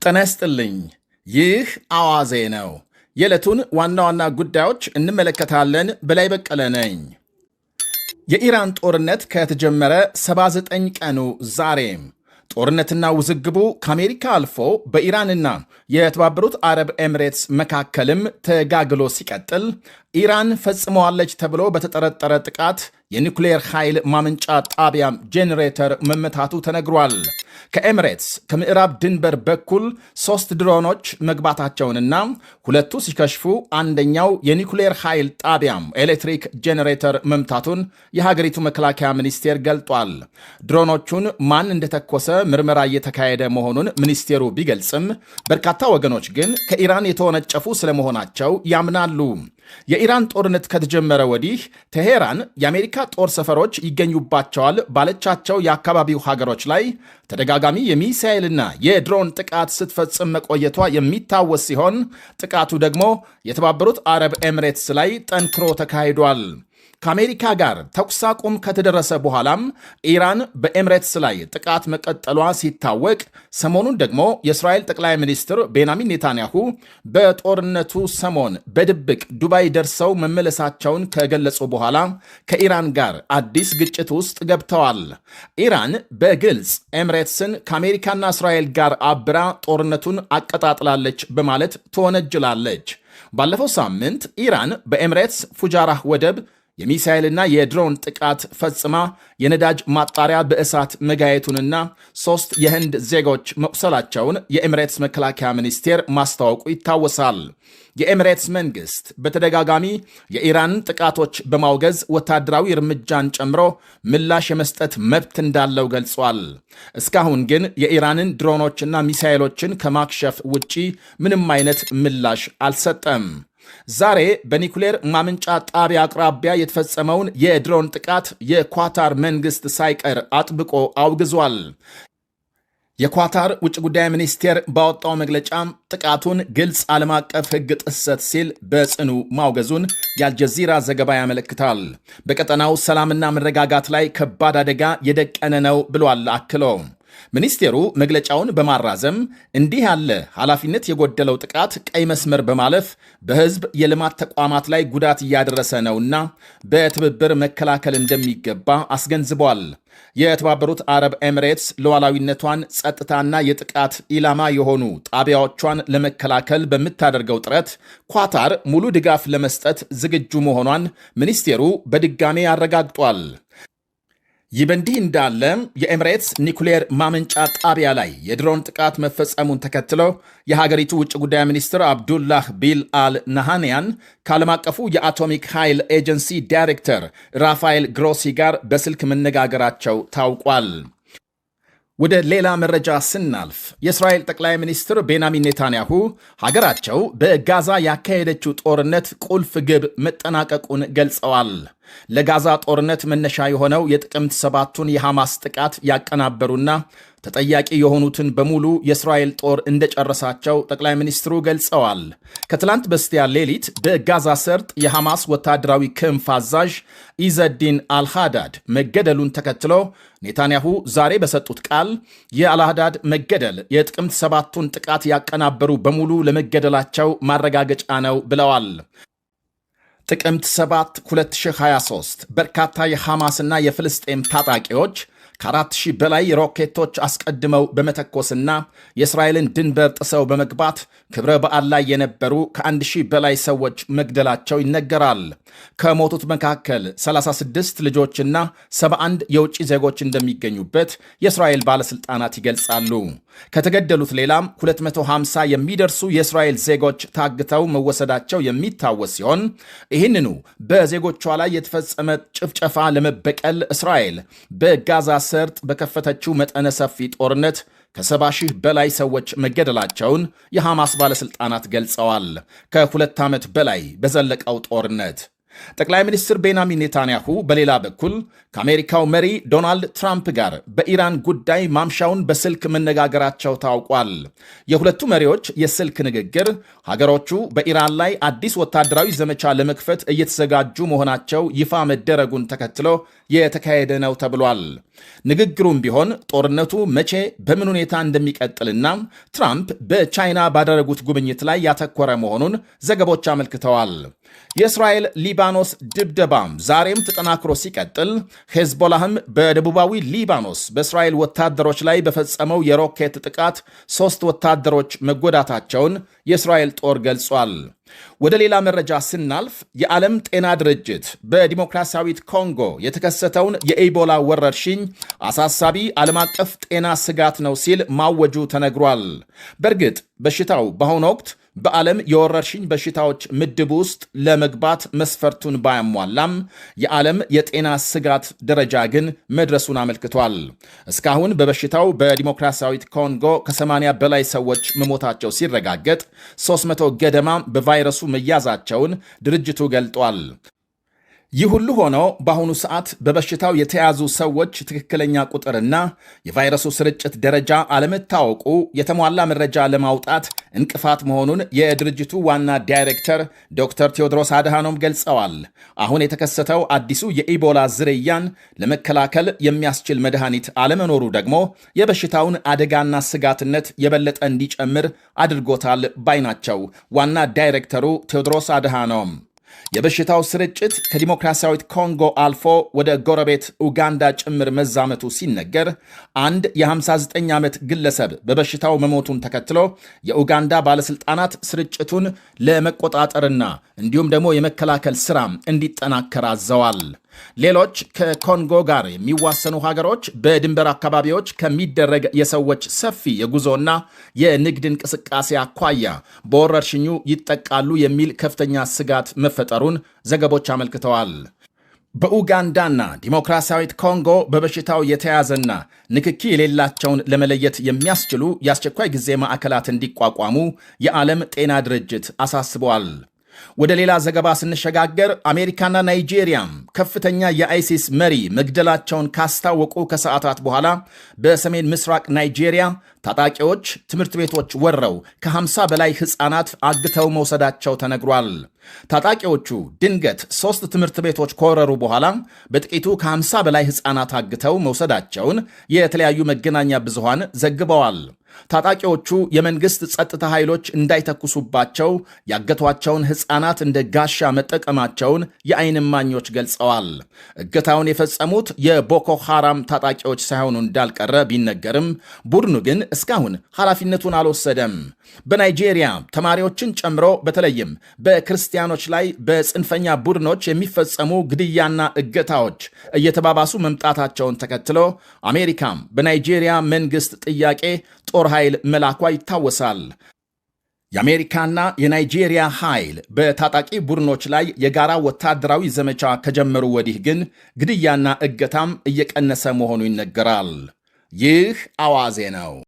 ጤና ይስጥልኝ። ይህ አዋዜ ነው። የዕለቱን ዋና ዋና ጉዳዮች እንመለከታለን። በላይ በቀለ ነኝ። የኢራን ጦርነት ከተጀመረ 79 ቀኑ ዛሬም ጦርነትና ውዝግቡ ከአሜሪካ አልፎ በኢራንና የተባበሩት አረብ ኤምሬትስ መካከልም ተጋግሎ ሲቀጥል ኢራን ፈጽመዋለች ተብሎ በተጠረጠረ ጥቃት የኒውክሌር ኃይል ማመንጫ ጣቢያ ጄኔሬተር መመታቱ ተነግሯል። ከኤምሬትስ ከምዕራብ ድንበር በኩል 3 ድሮኖች መግባታቸውንና ሁለቱ ሲከሽፉ አንደኛው የኒውክሌር ኃይል ጣቢያም ኤሌክትሪክ ጄኔሬተር መምታቱን የሀገሪቱ መከላከያ ሚኒስቴር ገልጧል። ድሮኖቹን ማን እንደተኮሰ ምርመራ እየተካሄደ መሆኑን ሚኒስቴሩ ቢገልጽም በርካታ ወገኖች ግን ከኢራን የተወነጨፉ ስለመሆናቸው ያምናሉ። የኢራን ጦርነት ከተጀመረ ወዲህ ቴሄራን የአሜሪካ ጦር ሰፈሮች ይገኙባቸዋል ባለቻቸው የአካባቢው ሀገሮች ላይ ተደጋጋሚ የሚሳኤልና የድሮን ጥቃት ስትፈጽም መቆየቷ የሚታወስ ሲሆን ጥቃቱ ደግሞ የተባበሩት አረብ ኤምሬትስ ላይ ጠንክሮ ተካሂዷል። ከአሜሪካ ጋር ተኩስ አቁም ከተደረሰ በኋላም ኢራን በኤምሬትስ ላይ ጥቃት መቀጠሏ ሲታወቅ፣ ሰሞኑን ደግሞ የእስራኤል ጠቅላይ ሚኒስትር ቤንያሚን ኔታንያሁ በጦርነቱ ሰሞን በድብቅ ዱባይ ደርሰው መመለሳቸውን ከገለጹ በኋላ ከኢራን ጋር አዲስ ግጭት ውስጥ ገብተዋል። ኢራን በግልጽ ኤምሬትስን ከአሜሪካና እስራኤል ጋር አብራ ጦርነቱን አቀጣጥላለች በማለት ትወነጅላለች። ባለፈው ሳምንት ኢራን በኤምሬትስ ፉጃራህ ወደብ የሚሳኤልና የድሮን ጥቃት ፈጽማ የነዳጅ ማጣሪያ በእሳት መጋየቱንና 3 የህንድ ዜጎች መቁሰላቸውን የኤምሬትስ መከላከያ ሚኒስቴር ማስታወቁ ይታወሳል። የኤምሬትስ መንግስት በተደጋጋሚ የኢራን ጥቃቶች በማውገዝ ወታደራዊ እርምጃን ጨምሮ ምላሽ የመስጠት መብት እንዳለው ገልጿል። እስካሁን ግን የኢራንን ድሮኖችና ሚሳኤሎችን ከማክሸፍ ውጪ ምንም አይነት ምላሽ አልሰጠም። ዛሬ በኒኩሌር ማመንጫ ጣቢያ አቅራቢያ የተፈጸመውን የድሮን ጥቃት የኳታር መንግስት ሳይቀር አጥብቆ አውግዟል። የኳታር ውጭ ጉዳይ ሚኒስቴር ባወጣው መግለጫ ጥቃቱን ግልጽ ዓለም አቀፍ ሕግ ጥሰት ሲል በጽኑ ማውገዙን የአልጀዚራ ዘገባ ያመለክታል። በቀጠናው ሰላምና መረጋጋት ላይ ከባድ አደጋ የደቀነ ነው ብሏል። አክሎ ሚኒስቴሩ መግለጫውን በማራዘም እንዲህ ያለ ኃላፊነት የጎደለው ጥቃት ቀይ መስመር በማለፍ በህዝብ የልማት ተቋማት ላይ ጉዳት እያደረሰ ነውና በትብብር መከላከል እንደሚገባ አስገንዝቧል። የተባበሩት አረብ ኤምሬትስ ሉዓላዊነቷን፣ ጸጥታና የጥቃት ኢላማ የሆኑ ጣቢያዎቿን ለመከላከል በምታደርገው ጥረት ኳታር ሙሉ ድጋፍ ለመስጠት ዝግጁ መሆኗን ሚኒስቴሩ በድጋሜ አረጋግጧል። ይህ በእንዲህ እንዳለ የኤምሬትስ ኒኩሌር ማመንጫ ጣቢያ ላይ የድሮን ጥቃት መፈጸሙን ተከትሎ የሀገሪቱ ውጭ ጉዳይ ሚኒስትር አብዱላህ ቢል አል ናሃንያን ከዓለም አቀፉ የአቶሚክ ኃይል ኤጀንሲ ዳይሬክተር ራፋኤል ግሮሲ ጋር በስልክ መነጋገራቸው ታውቋል። ወደ ሌላ መረጃ ስናልፍ የእስራኤል ጠቅላይ ሚኒስትር ቤንያሚን ኔታንያሁ ሀገራቸው በጋዛ ያካሄደችው ጦርነት ቁልፍ ግብ መጠናቀቁን ገልጸዋል። ለጋዛ ጦርነት መነሻ የሆነው የጥቅምት 7ቱን የሐማስ ጥቃት ያቀናበሩና ተጠያቂ የሆኑትን በሙሉ የእስራኤል ጦር እንደጨረሳቸው ጠቅላይ ሚኒስትሩ ገልጸዋል። ከትላንት በስቲያ ሌሊት በጋዛ ሰርጥ የሐማስ ወታደራዊ ክንፍ አዛዥ ኢዘዲን አልሃዳድ መገደሉን ተከትሎ ኔታንያሁ ዛሬ በሰጡት ቃል የአልሃዳድ መገደል የጥቅምት 7ቱን ጥቃት ያቀናበሩ በሙሉ ለመገደላቸው ማረጋገጫ ነው ብለዋል። ጥቅምት 7 2023 በርካታ የሐማስና የፍልስጤም ታጣቂዎች ከ4000 በላይ ሮኬቶች አስቀድመው በመተኮስና የእስራኤልን ድንበር ጥሰው በመግባት ክብረ በዓል ላይ የነበሩ ከ1000 በላይ ሰዎች መግደላቸው ይነገራል። ከሞቱት መካከል 36 ልጆችና 71 የውጭ ዜጎች እንደሚገኙበት የእስራኤል ባለሥልጣናት ይገልጻሉ። ከተገደሉት ሌላም 250 የሚደርሱ የእስራኤል ዜጎች ታግተው መወሰዳቸው የሚታወስ ሲሆን ይህንኑ በዜጎቿ ላይ የተፈጸመ ጭፍጨፋ ለመበቀል እስራኤል በጋዛ ሰርጥ በከፈተችው መጠነ ሰፊ ጦርነት ከ70,000 በላይ ሰዎች መገደላቸውን የሐማስ ባለሥልጣናት ገልጸዋል። ከ2 ዓመት በላይ በዘለቀው ጦርነት ጠቅላይ ሚኒስትር ቤንያሚን ኔታንያሁ በሌላ በኩል ከአሜሪካው መሪ ዶናልድ ትራምፕ ጋር በኢራን ጉዳይ ማምሻውን በስልክ መነጋገራቸው ታውቋል። የሁለቱ መሪዎች የስልክ ንግግር ሀገሮቹ በኢራን ላይ አዲስ ወታደራዊ ዘመቻ ለመክፈት እየተዘጋጁ መሆናቸው ይፋ መደረጉን ተከትሎ የተካሄደ ነው ተብሏል። ንግግሩም ቢሆን ጦርነቱ መቼ በምን ሁኔታ እንደሚቀጥልና ትራምፕ በቻይና ባደረጉት ጉብኝት ላይ ያተኮረ መሆኑን ዘገቦች አመልክተዋል። የእስራኤል ሊባኖስ ድብደባም ዛሬም ተጠናክሮ ሲቀጥል ሄዝቦላህም በደቡባዊ ሊባኖስ በእስራኤል ወታደሮች ላይ በፈጸመው የሮኬት ጥቃት 3 ወታደሮች መጎዳታቸውን የእስራኤል ጦር ገልጿል። ወደ ሌላ መረጃ ስናልፍ የዓለም ጤና ድርጅት በዲሞክራሲያዊት ኮንጎ የተከሰተውን የኢቦላ ወረርሽኝ አሳሳቢ ዓለም አቀፍ ጤና ስጋት ነው ሲል ማወጁ ተነግሯል። በእርግጥ በሽታው በአሁኑ ወቅት በዓለም የወረርሽኝ በሽታዎች ምድብ ውስጥ ለመግባት መስፈርቱን ባያሟላም የዓለም የጤና ስጋት ደረጃ ግን መድረሱን አመልክቷል። እስካሁን በበሽታው በዲሞክራሲያዊት ኮንጎ ከ80 በላይ ሰዎች መሞታቸው ሲረጋገጥ 300 ገደማ በቫይረሱ መያዛቸውን ድርጅቱ ገልጧል። ይህ ሁሉ ሆኖ በአሁኑ ሰዓት በበሽታው የተያዙ ሰዎች ትክክለኛ ቁጥርና የቫይረሱ ስርጭት ደረጃ አለመታወቁ የተሟላ መረጃ ለማውጣት እንቅፋት መሆኑን የድርጅቱ ዋና ዳይሬክተር ዶክተር ቴዎድሮስ አድሃኖም ገልጸዋል። አሁን የተከሰተው አዲሱ የኢቦላ ዝርያን ለመከላከል የሚያስችል መድኃኒት አለመኖሩ ደግሞ የበሽታውን አደጋና ስጋትነት የበለጠ እንዲጨምር አድርጎታል ባይ ናቸው ዋና ዳይሬክተሩ ቴዎድሮስ አድሃኖም። የበሽታው ስርጭት ከዲሞክራሲያዊት ኮንጎ አልፎ ወደ ጎረቤት ኡጋንዳ ጭምር መዛመቱ ሲነገር አንድ የ59 ዓመት ግለሰብ በበሽታው መሞቱን ተከትሎ የኡጋንዳ ባለሥልጣናት ስርጭቱን ለመቆጣጠርና እንዲሁም ደግሞ የመከላከል ሥራ እንዲጠናከር አዘዋል። ሌሎች ከኮንጎ ጋር የሚዋሰኑ ሀገሮች በድንበር አካባቢዎች ከሚደረግ የሰዎች ሰፊ የጉዞና የንግድ እንቅስቃሴ አኳያ በወረርሽኙ ይጠቃሉ የሚል ከፍተኛ ስጋት መፈጠሩን ዘገቦች አመልክተዋል። በኡጋንዳና ዲሞክራሲያዊት ኮንጎ በበሽታው የተያዘና ንክኪ የሌላቸውን ለመለየት የሚያስችሉ የአስቸኳይ ጊዜ ማዕከላት እንዲቋቋሙ የዓለም ጤና ድርጅት አሳስበዋል። ወደ ሌላ ዘገባ ስንሸጋገር አሜሪካና ናይጄሪያም ከፍተኛ የአይሲስ መሪ መግደላቸውን ካስታወቁ ከሰዓታት በኋላ በሰሜን ምስራቅ ናይጄሪያ ታጣቂዎች ትምህርት ቤቶች ወረው ከ50 በላይ ሕፃናት አግተው መውሰዳቸው ተነግሯል። ታጣቂዎቹ ድንገት 3 ትምህርት ቤቶች ከወረሩ በኋላ በጥቂቱ ከ50 በላይ ሕፃናት አግተው መውሰዳቸውን የተለያዩ መገናኛ ብዙሃን ዘግበዋል። ታጣቂዎቹ የመንግሥት ጸጥታ ኃይሎች እንዳይተኩሱባቸው ያገቷቸውን ሕፃናት እንደ ጋሻ መጠቀማቸውን የዓይን እማኞች ገልጸዋል። እገታውን የፈጸሙት የቦኮ ሐራም ታጣቂዎች ሳይሆኑ እንዳልቀረ ቢነገርም ቡድኑ ግን እስካሁን ኃላፊነቱን አልወሰደም። በናይጄሪያ ተማሪዎችን ጨምሮ በተለይም በክርስቲያኖች ላይ በጽንፈኛ ቡድኖች የሚፈጸሙ ግድያና እገታዎች እየተባባሱ መምጣታቸውን ተከትሎ አሜሪካም በናይጄሪያ መንግሥት ጥያቄ ጦር ኃይል መላኳ ይታወሳል። የአሜሪካና የናይጄሪያ ኃይል በታጣቂ ቡድኖች ላይ የጋራ ወታደራዊ ዘመቻ ከጀመሩ ወዲህ ግን ግድያና እገታም እየቀነሰ መሆኑ ይነገራል። ይህ አዋዜ ነው።